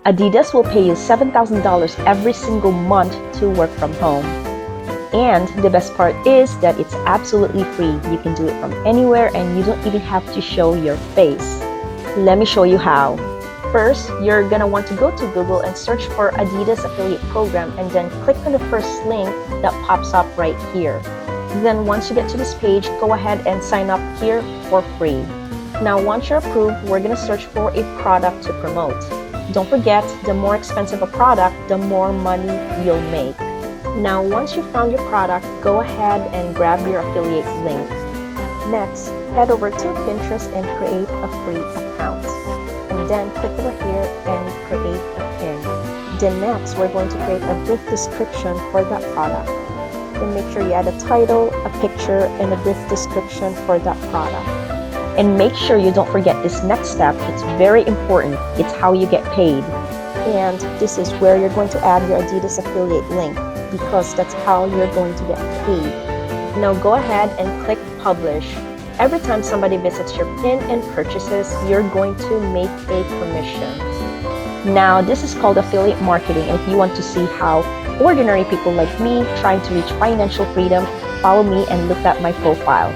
Adidas will pay you $7,000 every single month to work from home. And the best part is that it's absolutely free. You can do it from anywhere and you don't even have to show your face. Let me show you how. First, you're gonna want to go to Google and search for Adidas affiliate program and then click on the first link that pops up right here. Then once you get to this page, go ahead and sign up here for free. Now once you're approved, we're gonna search for a product to promote. Don't forget, the more expensive a product, the more money you'll make. Now once you found your product, go ahead and grab your affiliate link. Next, head over to Pinterest and create a free account. And then click over here and create a pin. Then next, we're going to create a brief description for that product. Then make sure you add a title, a picture, and a brief description for that product. And make sure you don't forget this next step. It's very important. It's how you get paid. And this is where you're going to add your Adidas affiliate link because that's how you're going to get paid. Now go ahead and click publish. Every time somebody visits your pin and purchases, you're going to make a commission. Now this is called affiliate marketing, and if you want to see how ordinary people like me trying to reach financial freedom, follow me and look at my profile.